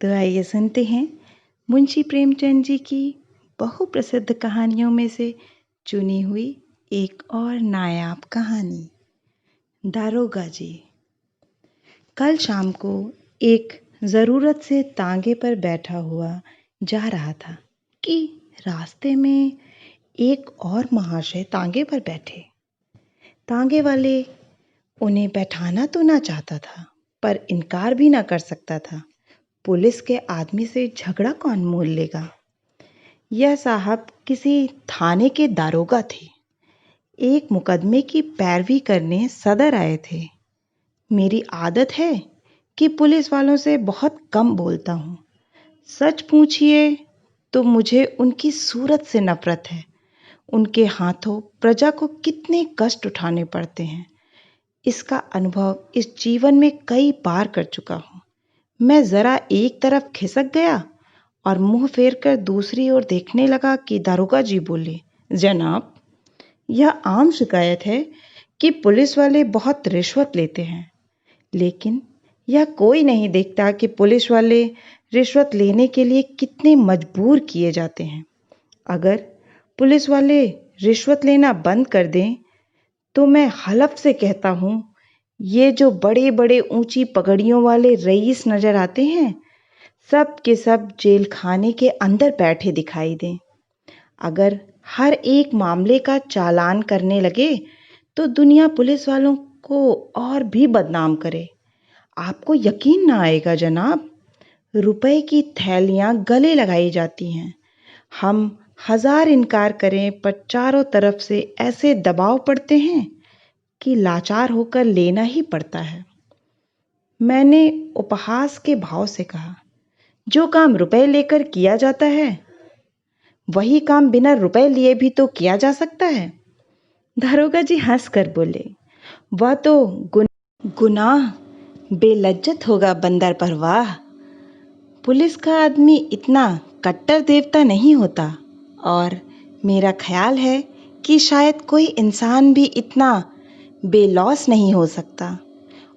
तो आइए सुनते हैं मुंशी प्रेमचंद जी की बहुप्रसिद्ध कहानियों में से चुनी हुई एक और नायाब कहानी, दारोगा जी। कल शाम को एक ज़रूरत से तांगे पर बैठा हुआ जा रहा था कि रास्ते में एक और महाशय तांगे पर बैठे। तांगे वाले उन्हें बैठाना तो ना चाहता था, पर इनकार भी ना कर सकता था। पुलिस के आदमी से झगड़ा कौन मोल लेगा। यह साहब किसी थाने के दारोगा थे। एक मुकदमे की पैरवी करने सदर आए थे। मेरी आदत है कि पुलिस वालों से बहुत कम बोलता हूँ। सच पूछिए तो मुझे उनकी सूरत से नफरत है। उनके हाथों प्रजा को कितने कष्ट उठाने पड़ते हैं, इसका अनुभव इस जीवन में कई बार कर चुका हूँ। मैं जरा एक तरफ खिसक गया और मुंह फेर कर दूसरी ओर देखने लगा कि दारोगा जी बोले, जनाब, यह आम शिकायत है कि पुलिस वाले बहुत रिश्वत लेते हैं, लेकिन यह कोई नहीं देखता कि पुलिस वाले रिश्वत लेने के लिए कितने मजबूर किए जाते हैं। अगर पुलिस वाले रिश्वत लेना बंद कर दें तो मैं हलफ से कहता हूँ, ये जो बड़े बड़े ऊंची पगड़ियों वाले रईस नजर आते हैं, सब के सब जेल खाने के अंदर बैठे दिखाई दें। अगर हर एक मामले का चालान करने लगे तो दुनिया पुलिस वालों को और भी बदनाम करे। आपको यकीन ना आएगा जनाब, रुपए की थैलियां गले लगाई जाती हैं। हम हजार इनकार करें पर चारों तरफ से ऐसे दबाव पड़ते हैं कि लाचार होकर लेना ही पड़ता है। मैंने उपहास के भाव से कहा, जो काम रुपए लेकर किया जाता है वही काम बिना रुपए लिए भी तो किया जा सकता है। दारोगा जी हंस कर बोले, वह तो गुनाह बेलज्जत होगा बंदर परवाह। पुलिस का आदमी इतना कट्टर देवता नहीं होता, और मेरा ख्याल है कि शायद कोई इंसान भी इतना बेलौस नहीं हो सकता।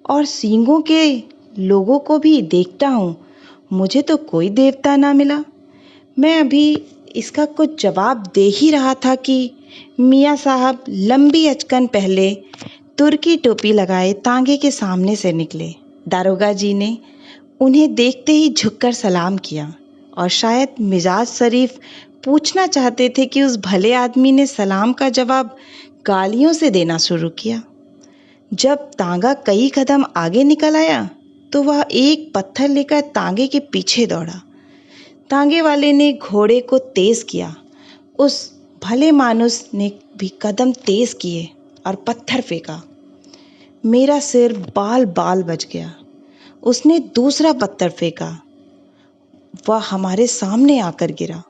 और सींगों के लोगों को भी देखता हूँ, मुझे तो कोई देवता ना मिला। मैं अभी इसका कुछ जवाब दे ही रहा था कि मियाँ साहब लंबी अचकन पहले तुर्की टोपी लगाए तांगे के सामने से निकले। दारोगा जी ने उन्हें देखते ही झुककर सलाम किया और शायद मिजाज शरीफ पूछना चाहते थे कि उस भले आदमी ने सलाम का जवाब गालियों से देना शुरू किया। जब तांगा कई कदम आगे निकल आया तो वह एक पत्थर लेकर तांगे के पीछे दौड़ा। तांगे वाले ने घोड़े को तेज किया। उस भले मानुस ने भी कदम तेज किए और पत्थर फेंका। मेरा सिर बाल बाल बच गया। उसने दूसरा पत्थर फेंका, वह हमारे सामने आकर गिरा।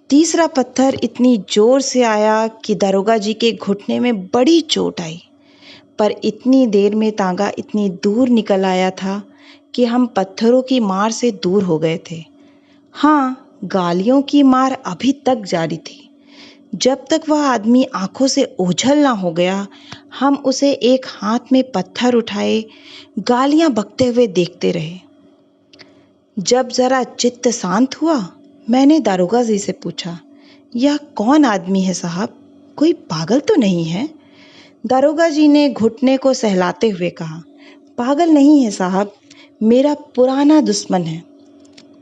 तीसरा पत्थर इतनी जोर से आया कि दारोगा जी के घुटने में बड़ी चोट आई, पर इतनी देर में तांगा इतनी दूर निकल आया था कि हम पत्थरों की मार से दूर हो गए थे। हाँ, गालियों की मार अभी तक जारी थी। जब तक वह आदमी आंखों से ओझल ना हो गया, हम उसे एक हाथ में पत्थर उठाए गालियां बकते हुए देखते रहे। जब जरा चित्त शांत हुआ, मैंने दारोगा जी से पूछा, यह कौन आदमी है साहब? कोई पागल तो नहीं है? दारोगा जी ने घुटने को सहलाते हुए कहा, पागल नहीं है साहब, मेरा पुराना दुश्मन है।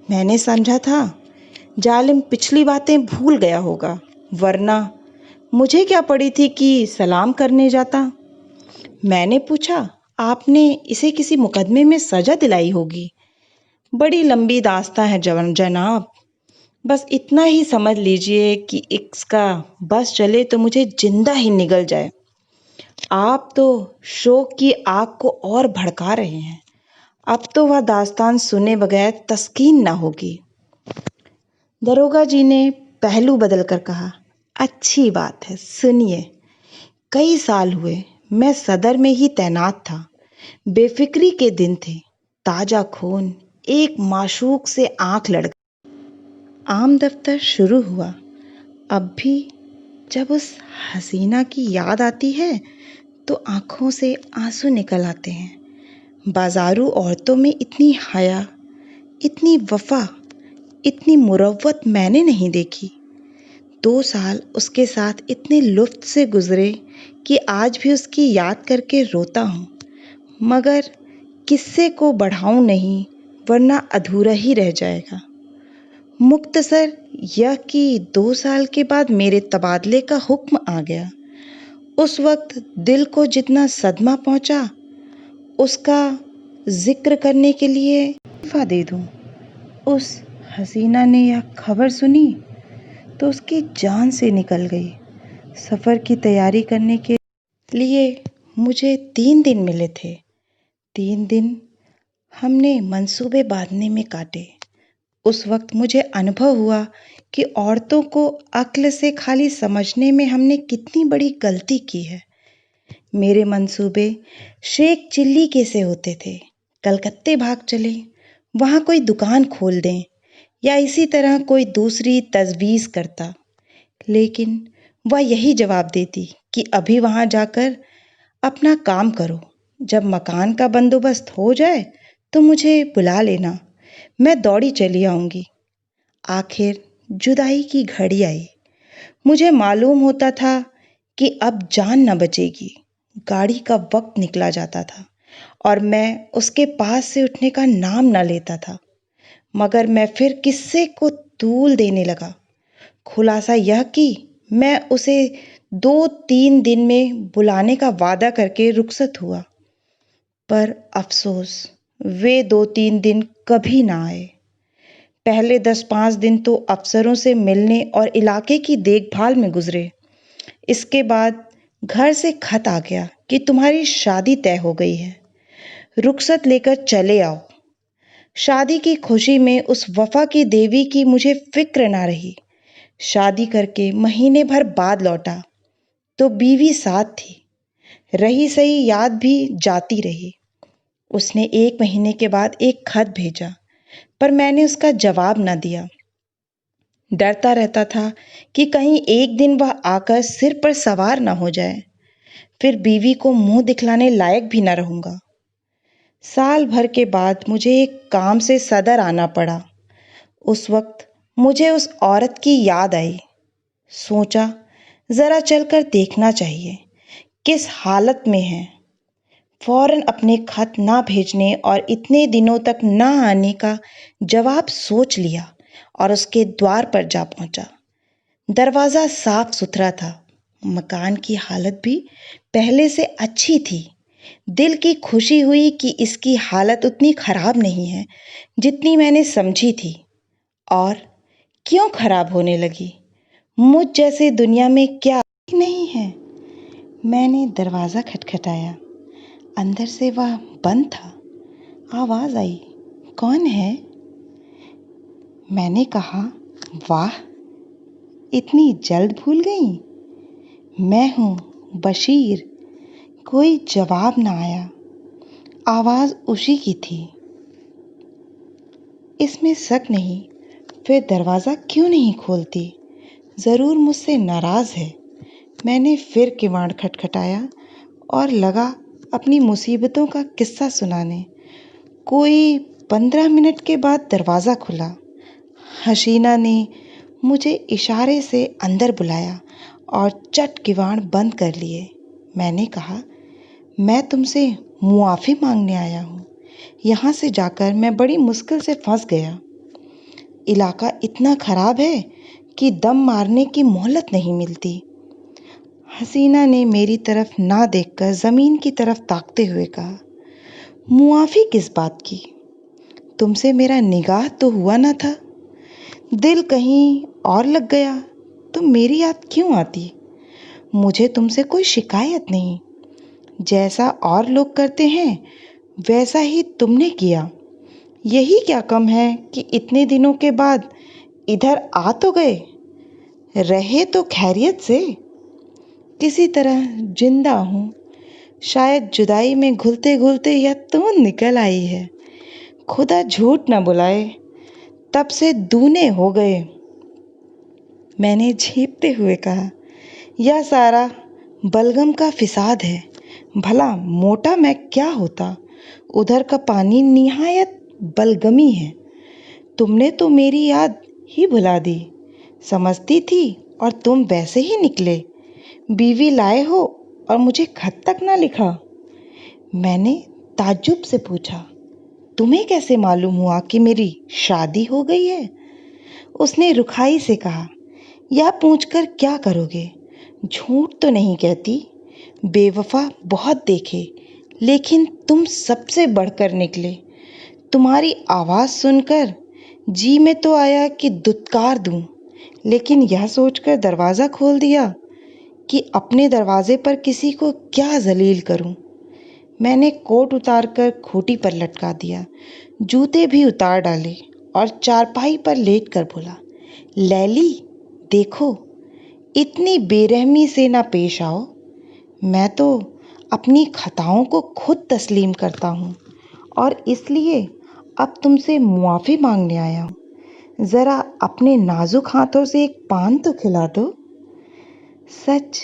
मैंने समझा था जालिम पिछली बातें भूल गया होगा, वरना मुझे क्या पड़ी थी कि सलाम करने जाता। मैंने पूछा, आपने इसे किसी मुकदमे में सजा दिलाई होगी। बड़ी लंबी दास्तां है जनाब, बस इतना ही समझ लीजिए कि इसका बस चले तो मुझे जिंदा ही निगल जाए। आप तो शोक की आग को और भड़का रहे हैं। अब तो वह दास्तान सुने बगैर तस्कीन ना होगी। दरोगा जी ने पहलू बदल कर कहा, अच्छी बात है, सुनिए। कई साल हुए मैं सदर में ही तैनात था। बेफिक्री के दिन थे, ताजा खून, एक माशूक से आंख लड़ गई। आम दफ्तर शुरू हुआ। अब भी जब उस हसीना की याद आती है तो आंखों से आंसू निकल आते हैं। बाजारू औरतों में इतनी हया, इतनी वफा, इतनी मुरव्वत मैंने नहीं देखी। 2 साल उसके साथ इतने लुत्फ से गुजरे कि आज भी उसकी याद करके रोता हूँ, मगर किस्से को बढ़ाऊं नहीं, वरना अधूरा ही रह जाएगा। मुख्तसर यह कि 2 साल के बाद मेरे तबादले का हुक्म आ गया। उस वक्त दिल को जितना सदमा पहुंचा, उसका जिक्र करने के लिए इस्तीफा दे दूं। उस हसीना ने यह खबर सुनी तो उसकी जान से निकल गई। सफ़र की तैयारी करने के लिए मुझे 3 दिन मिले थे। 3 दिन हमने मंसूबे बांधने में काटे। उस वक्त मुझे अनुभव हुआ कि औरतों को अक्ल से खाली समझने में हमने कितनी बड़ी गलती की है। मेरे मंसूबे शेख चिल्ली के से होते थे। कलकत्ते भाग चले, वहाँ कोई दुकान खोल दें या इसी तरह कोई दूसरी तजवीज़ करता, लेकिन वह यही जवाब देती कि अभी वहाँ जाकर अपना काम करो, जब मकान का बंदोबस्त हो जाए तो मुझे बुला लेना, मैं दौड़ी चली आऊँगी। आखिर जुदाई की घड़ी आई। मुझे मालूम होता था कि अब जान न बचेगी। गाड़ी का वक्त निकला जाता था और मैं उसके पास से उठने का नाम न लेता था, मगर मैं फिर किस्से को तूल देने लगा। खुलासा यह कि मैं उसे 2-3 दिन में बुलाने का वादा करके रुखसत हुआ, पर अफसोस वे 2-3 दिन कभी ना आए। पहले 10-5 दिन तो अफसरों से मिलने और इलाके की देखभाल में गुजरे। इसके बाद घर से खत आ गया कि तुम्हारी शादी तय हो गई है, रुखसत लेकर चले आओ। शादी की खुशी में उस वफा की देवी की मुझे फिक्र ना रही। शादी करके महीने भर बाद लौटा तो बीवी साथ थी, रही सही याद भी जाती रही। उसने 1 महीने के बाद एक खत भेजा, पर मैंने उसका जवाब न दिया। डरता रहता था कि कहीं एक दिन वह आकर सिर पर सवार न हो जाए, फिर बीवी को मुंह दिखलाने लायक भी न रहूंगा। साल भर के बाद मुझे एक काम से सदर आना पड़ा। उस वक्त मुझे उस औरत की याद आई। सोचा जरा चलकर देखना चाहिए किस हालत में है। फौरन अपने खत ना भेजने और इतने दिनों तक ना आने का जवाब सोच लिया और उसके द्वार पर जा पहुंचा। दरवाज़ा साफ सुथरा था, मकान की हालत भी पहले से अच्छी थी। दिल की खुशी हुई कि इसकी हालत उतनी खराब नहीं है जितनी मैंने समझी थी। और क्यों खराब होने लगी? मुझ जैसे दुनिया में क्या नहीं है? मैंने दरवाज़ा खटखटाया। अंदर से वह बंद था। आवाज़ आई, कौन है? मैंने कहा, वाह, इतनी जल्द भूल गई? मैं हूँ बशीर। कोई जवाब ना आया। आवाज़ उसी की थी। इसमें शक नहीं, फिर दरवाज़ा क्यों नहीं खोलती? ज़रूर मुझसे नाराज़ है। मैंने फिर किवाड़ खटखटाया और लगा अपनी मुसीबतों का किस्सा सुनाने। कोई 15 मिनट के बाद दरवाज़ा खुला। हसीना ने मुझे इशारे से अंदर बुलाया और चट किवाड़ बंद कर लिए। मैंने कहा, मैं तुमसे मुआफ़ी मांगने आया हूँ। यहाँ से जाकर मैं बड़ी मुश्किल से फंस गया। इलाका इतना ख़राब है कि दम मारने की मोहलत नहीं मिलती। हसीना ने मेरी तरफ ना देखकर ज़मीन की तरफ ताकते हुए कहा, मुआफ़ी किस बात की? तुमसे मेरा निगाह तो हुआ ना था। दिल कहीं और लग गया तो मेरी याद क्यों आती? मुझे तुमसे कोई शिकायत नहीं। जैसा और लोग करते हैं वैसा ही तुमने किया। यही क्या कम है कि इतने दिनों के बाद इधर आ तो गए, रहे तो खैरियत से। किसी तरह जिंदा हूँ। शायद जुदाई में घुलते घुलते यह तून निकल आई है। खुदा झूठ न बुलाए, तब से दूने हो गए। मैंने झेपते हुए कहा, यह सारा बलगम का फिसाद है। भला मोटा मैं क्या होता? उधर का पानी निहायत बलगमी है। तुमने तो मेरी याद ही भुला दी। समझती थी और तुम वैसे ही निकले। बीवी लाए हो और मुझे खत तक ना लिखा। मैंने ताज्जुब से पूछा, तुम्हें कैसे मालूम हुआ कि मेरी शादी हो गई है? उसने रुखाई से कहा, यह पूछकर क्या करोगे? झूठ तो नहीं कहती। बेवफा बहुत देखे, लेकिन तुम सबसे बढ़कर निकले। तुम्हारी आवाज़ सुनकर जी में तो आया कि दुत्कार दूं, लेकिन यह सोचकर दरवाज़ा खोल दिया कि अपने दरवाजे पर किसी को क्या जलील करूं। मैंने कोट उतारकर खूंटी पर लटका दिया, जूते भी उतार डाले और चारपाई पर लेटकर बोला, लैली देखो, इतनी बेरहमी से ना पेश आओ। मैं तो अपनी खताओं को खुद तस्लीम करता हूँ और इसलिए अब तुमसे मुआफ़ी मांगने आया हूँ। ज़रा अपने नाजुक हाथों से एक पान तो खिला दो। सच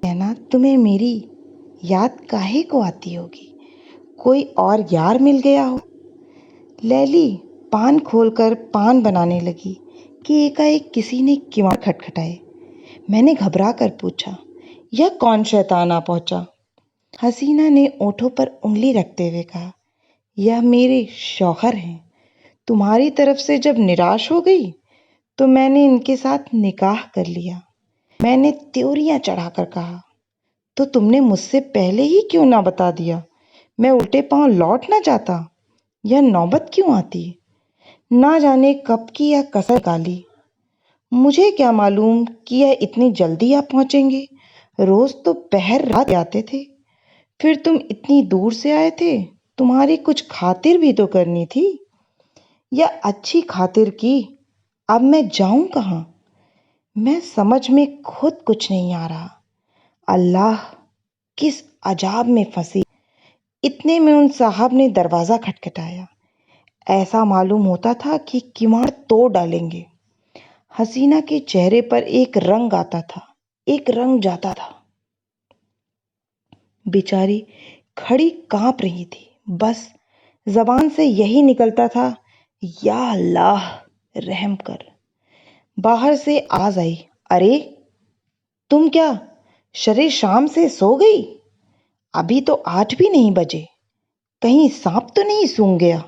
कहना, तुम्हें मेरी याद काहे को आती होगी? कोई और यार मिल गया हो? लैली पान खोलकर पान बनाने लगी कि एकाएक किसी ने किवाड़ खटखटाए। मैंने घबरा कर पूछा, यह कौन शैतान आ पहुंचा? हसीना ने ओठों पर उंगली रखते हुए कहा, यह मेरे शौहर हैं। तुम्हारी तरफ से जब निराश हो गई तो मैंने इनके साथ निकाह कर लिया। मैंने त्योरियां चढ़ाकर कहा, तो तुमने मुझसे पहले ही क्यों ना बता दिया? मैं उल्टे पांव लौट ना जाता। यह नौबत क्यों आती? ना जाने कब की यह कसर काली। मुझे क्या मालूम कि यह इतनी जल्दी आ पहुंचेंगे। रोज तो पहर रात आते थे। फिर तुम इतनी दूर से आए थे, तुम्हारी कुछ खातिर भी तो करनी थी। यह अच्छी खातिर की। अब मैं जाऊं कहाँ? मैं समझ में खुद कुछ नहीं आ रहा। अल्लाह, किस अजाब में फंसी। इतने में उन साहब ने दरवाजा खटखटाया। ऐसा मालूम होता था कि किवाड़ तोड़ डालेंगे। हसीना के चेहरे पर एक रंग आता था, एक रंग जाता था। बेचारी खड़ी कांप रही थी। बस जबान से यही निकलता था, या अल्लाह रहम कर। बाहर से आवाज आई, अरे तुम क्या शरे शाम से सो गई? अभी तो 8 भी नहीं बजे। कहीं सांप तो नहीं सूंघ गया?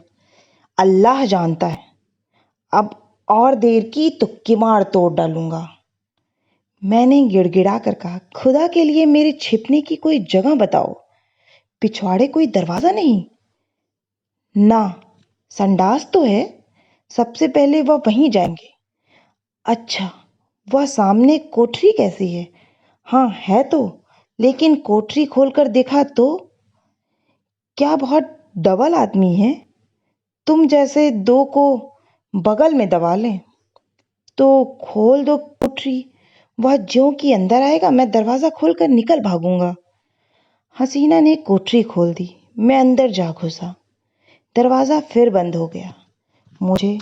अल्लाह जानता है, अब और देर की तो किवाड़ तोड़ डालूंगा। मैंने गिड़गिड़ा कर कहा, खुदा के लिए मेरे छिपने की कोई जगह बताओ। पिछवाड़े कोई दरवाजा नहीं? ना, संडास तो है। सबसे पहले वह वहीं जाएंगे। अच्छा, वह सामने कोठरी कैसी है? हाँ है तो, लेकिन कोठरी खोलकर देखा तो क्या बहुत डबल आदमी है? तुम जैसे दो को बगल में दबा लें। तो खोल दो कोठरी। वह ज्यों की अंदर आएगा, मैं दरवाजा खोलकर निकल भागूंगा। हसीना ने कोठरी खोल दी। मैं अंदर जा घुसा। दरवाजा फिर बंद हो गया। मुझे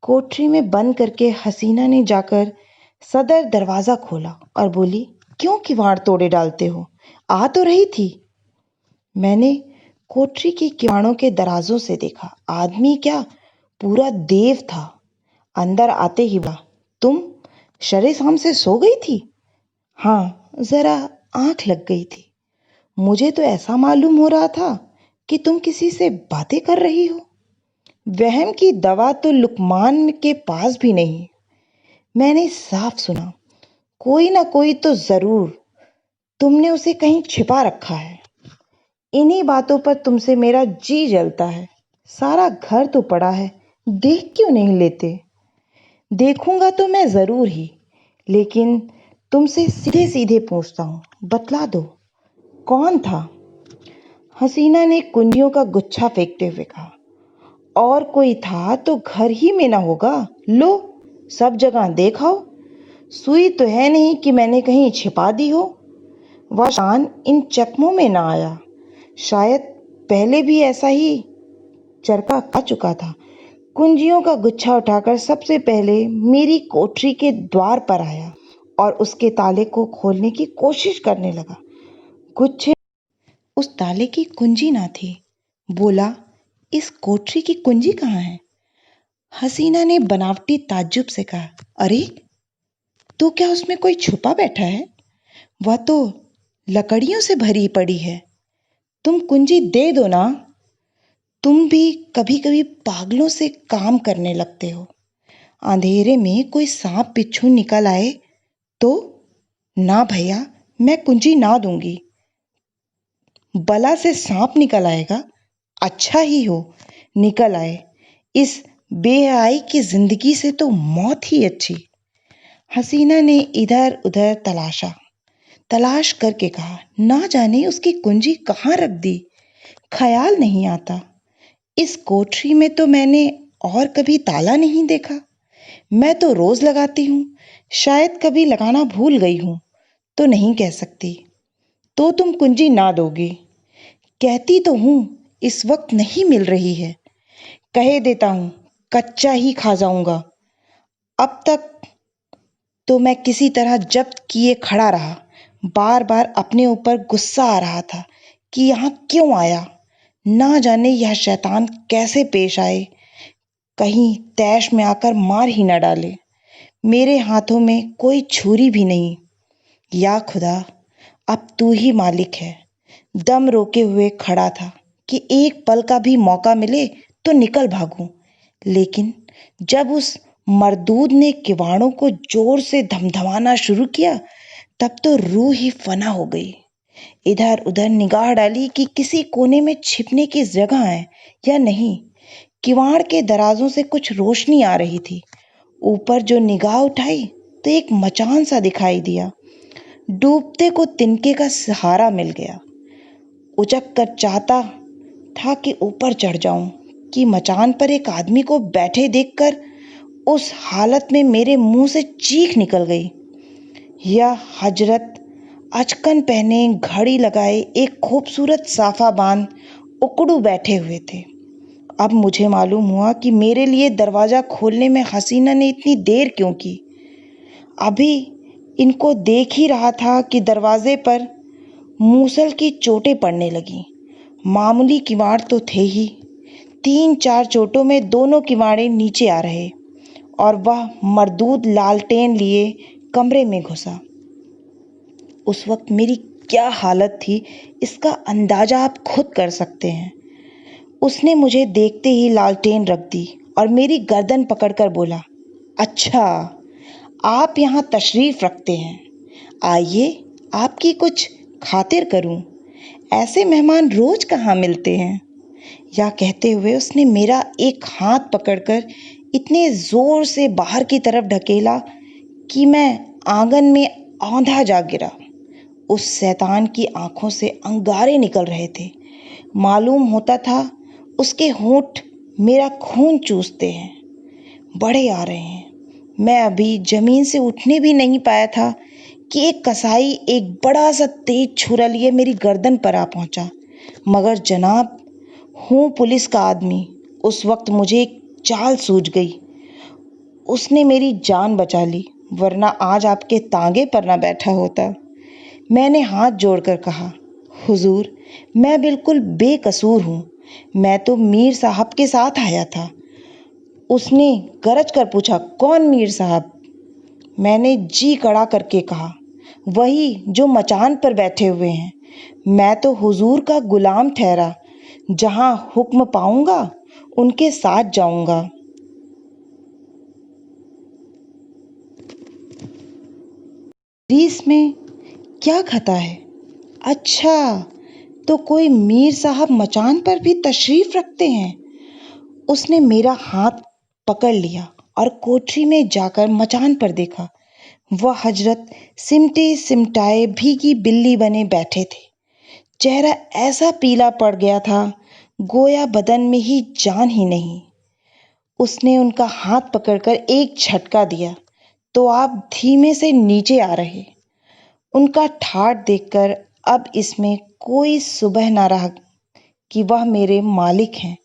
कोठरी में बंद करके हसीना ने जाकर सदर दरवाजा खोला और बोली, क्यों किवाड़ तोड़े डालते हो? आ तो रही थी। मैंने कोठरी के किवाड़ों के दराजों से देखा। आदमी क्या, पूरा देव था। अंदर आते ही बोला, तुम शरे शाम से सो गई थी? हाँ, जरा आंख लग गई थी। मुझे तो ऐसा मालूम हो रहा था कि तुम किसी से बातें कर रही हो। वहम की दवा तो लुकमान के पास भी नहीं। मैंने साफ सुना, कोई ना कोई तो जरूर तुमने उसे कहीं छिपा रखा है। इन्हीं बातों पर तुमसे मेरा जी जलता है। सारा घर तो पड़ा है, देख क्यों नहीं लेते? देखूंगा तो मैं जरूर ही, लेकिन तुमसे सीधे सीधे पूछता हूँ, बतला दो, कौन था? हसीना ने कुंजियों का गुच्छा फेंकते हुए कहा, और कोई था तो घर ही में ना होगा। लो, सब जगह देखाओ। सुई तो है नहीं कि मैंने कहीं छिपा दी हो। वह शान इन चकमों में ना आया। शायद पहले भी ऐसा ही चरका खा चुका था। कुंजियों का गुच्छा उठाकर सबसे पहले मेरी कोठरी के द्वार पर आया और उसके ताले को खोलने की कोशिश करने लगा। गुच्छे उस ताले की कुंजी ना थी। बोला, इस कोठरी की कुंजी कहाँ है? हसीना ने बनावटी ताज्जुब से कहा, अरे तो क्या उसमें कोई छुपा बैठा है? वह तो लकड़ियों से भरी पड़ी है। तुम कुंजी दे दो ना। तुम भी कभी कभी पागलों से काम करने लगते हो। अंधेरे में कोई सांप बिच्छू निकल आए तो? ना भैया, मैं कुंजी ना दूंगी। बला से सांप निकल आएगा? अच्छा ही हो, निकल आए। इस बेहयाई की जिंदगी से तो मौत ही अच्छी। हसीना ने इधर उधर तलाश करके कहा, ना जाने उसकी कुंजी कहाँ रख दी। ख्याल नहीं आता। इस कोठरी में तो मैंने और कभी ताला नहीं देखा। मैं तो रोज लगाती हूँ। शायद कभी लगाना भूल गई हूँ तो नहीं कह सकती। तो तुम कुंजी ना दोगी? कहती तो हूँ, इस वक्त नहीं मिल रही है। कहे देता हूँ, कच्चा ही खा जाऊंगा। अब तक तो मैं किसी तरह जब्त किए खड़ा रहा। बार बार अपने ऊपर गुस्सा आ रहा था कि यहाँ क्यों आया। ना जाने यह शैतान कैसे पेश आए, कहीं तैश में आकर मार ही न डाले। मेरे हाथों में कोई छुरी भी नहीं। या खुदा, अब तू ही मालिक है। दम रोके हुए खड़ा था कि एक पल का भी मौका मिले तो निकल भागूं। लेकिन जब उस मरदूद ने किवाड़ों को जोर से धमधमाना शुरू किया, तब तो रूह ही फना हो गई। इधर उधर निगाह डाली कि किसी कोने में छिपने की जगह है या नहीं। किवाड़ के दराजों से कुछ रोशनी आ रही थी। ऊपर जो निगाह उठाई तो एक मचान सा दिखाई दिया। डूबते को तिनके का सहारा मिल गया। उचक कर चाहता था कि ऊपर चढ़ जाऊं कि मचान पर एक आदमी को बैठे देखकर उस हालत में मेरे मुंह से चीख निकल गई। यह हजरत अचकन पहने, घड़ी लगाए, एक खूबसूरत साफा बांध उकड़ू बैठे हुए थे। अब मुझे मालूम हुआ कि मेरे लिए दरवाजा खोलने में हसीना ने इतनी देर क्यों की। अभी इनको देख ही रहा था कि दरवाजे पर मूसल की चोटें पड़ने लगी। मामूली किवाड़ तो थे ही, 3-4 चोटों में दोनों किवाड़े नीचे आ रहे और वह मरदूद लालटेन लिए कमरे में घुसा। उस वक्त मेरी क्या हालत थी, इसका अंदाजा आप खुद कर सकते हैं। उसने मुझे देखते ही लालटेन रख दी और मेरी गर्दन पकड़कर बोला, अच्छा, आप यहाँ तशरीफ रखते हैं। आइए, आपकी कुछ खातिर करूं। ऐसे मेहमान रोज कहाँ मिलते हैं। या कहते हुए उसने मेरा एक हाथ पकड़कर इतने जोर से बाहर की तरफ ढकेला कि मैं आंगन में औंधा जा गिरा। उस शैतान की आंखों से अंगारे निकल रहे थे। मालूम होता था उसके होंठ मेरा खून चूसते हैं। बड़े आ रहे हैं। मैं अभी जमीन से उठने भी नहीं पाया था कि एक कसाई एक बड़ा सा तेज छुरा लिए मेरी गर्दन पर आ पहुंचा। मगर जनाब, हूँ पुलिस का आदमी। उस वक्त मुझे एक चाल सूझ गई। उसने मेरी जान बचा ली, वरना आज आपके तांगे पर ना बैठा होता। मैंने हाथ जोड़कर कहा, हुजूर, मैं बिल्कुल बेकसूर हूँ। मैं तो मीर साहब के साथ आया था। उसने गरज कर पूछा, कौन मीर साहब? मैंने जी कड़ा करके कहा, वही जो मचान पर बैठे हुए हैं। मैं तो हुजूर का गुलाम ठहरा। जहां हुक्म पाऊंगा उनके साथ जाऊंगा। में क्या खता है? अच्छा, तो कोई मीर साहब मचान पर भी तशरीफ रखते हैं। उसने मेरा हाथ पकड़ लिया और कोठरी में जाकर मचान पर देखा। वह हजरत सिमटे सिमटाए भीगी बिल्ली बने बैठे थे। चेहरा ऐसा पीला पड़ गया था, गोया बदन में ही जान ही नहीं। उसने उनका हाथ पकड़कर एक झटका दिया तो आप धीमे से नीचे आ रहे। उनका ठाठ देखकर अब इसमें कोई सुबह ना रहा कि वह मेरे मालिक हैं।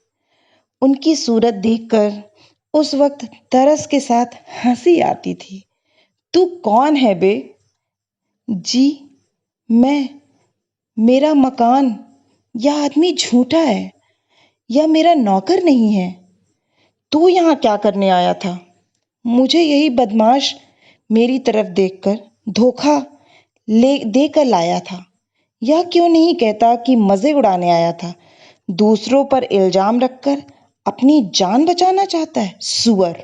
उनकी सूरत देखकर उस वक्त तरस के साथ हंसी आती थी। तू कौन है बे? जी, मैं। मेरा मकान, यह आदमी झूठा है। यह मेरा नौकर नहीं है। तू यहाँ क्या करने आया था? मुझे यही बदमाश मेरी तरफ देखकर धोखा ले देकर लाया था। यह क्यों नहीं कहता कि मज़े उड़ाने आया था? दूसरों पर इल्ज़ाम रखकर अपनी जान बचाना चाहता है, सूअर।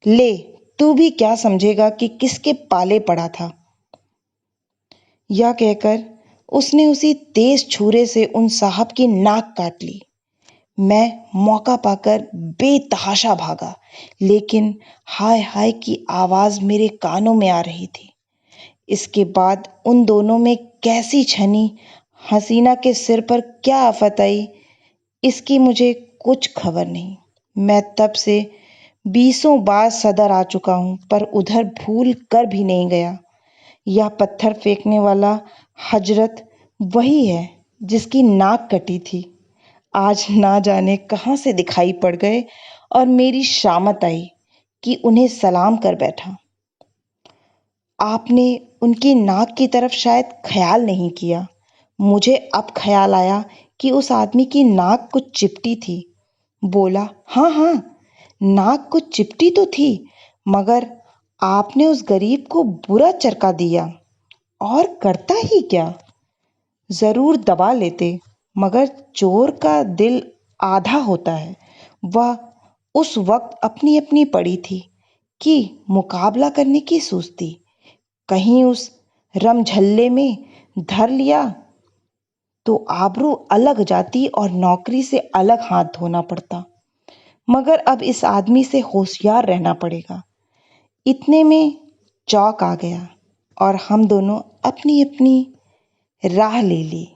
ले, तू भी क्या समझेगा कि किसके पाले पड़ा था। यह कहकर उसने उसी तेज छुरे से उन साहब की नाक काट ली। मैं मौका पाकर बेतहाशा भागा, लेकिन हाय हाय की आवाज़ मेरे कानों में आ रही थी। इसके बाद उन दोनों में कैसी छनी, हसीना के सिर पर क्या आफत आई, इसकी मुझे कुछ खबर नहीं। मैं तब से बीसों बार सदर आ चुका हूँ, पर उधर भूल कर भी नहीं गया। यह पत्थर फेंकने वाला हजरत वही है जिसकी नाक कटी थी। आज ना जाने कहाँ से दिखाई पड़ गए और मेरी शामत आई कि उन्हें सलाम कर बैठा। आपने उनकी नाक की तरफ शायद ख्याल नहीं किया। मुझे अब ख्याल आया कि उस आदमी की नाक कुछ चिपटी थी। बोला, हाँ हाँ, नाक कुछ चिपटी तो थी, मगर आपने उस गरीब को बुरा चरका दिया। और करता ही क्या, जरूर दबा लेते, मगर चोर का दिल आधा होता है। वह उस वक्त अपनी अपनी पड़ी थी कि मुकाबला करने की सोचती। कहीं उस रमझल्ले में धर लिया तो आबरू अलग जाती और नौकरी से अलग हाथ धोना पड़ता। मगर अब इस आदमी से होशियार रहना पड़ेगा। इतने में चौक आ गया और हम दोनों अपनी अपनी राह ले ली।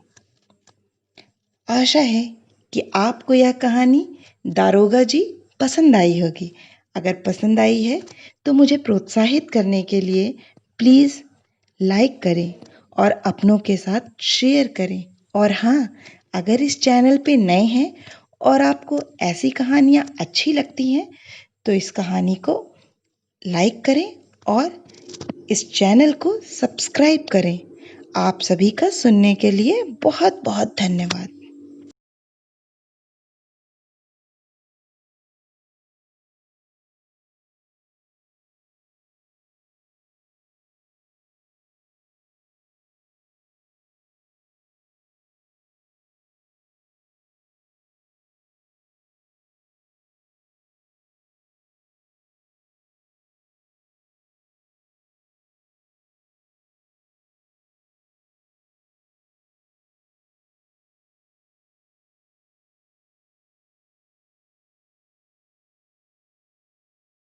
आशा है कि आपको यह कहानी दारोगा जी पसंद आई होगी। अगर पसंद आई है तो मुझे प्रोत्साहित करने के लिए प्लीज़ लाइक करें और अपनों के साथ शेयर करें। और हाँ, अगर इस चैनल पे नए हैं और आपको ऐसी कहानियाँ अच्छी लगती हैं तो इस कहानी को लाइक करें और इस चैनल को सब्सक्राइब करें। आप सभी का सुनने के लिए बहुत बहुत धन्यवाद।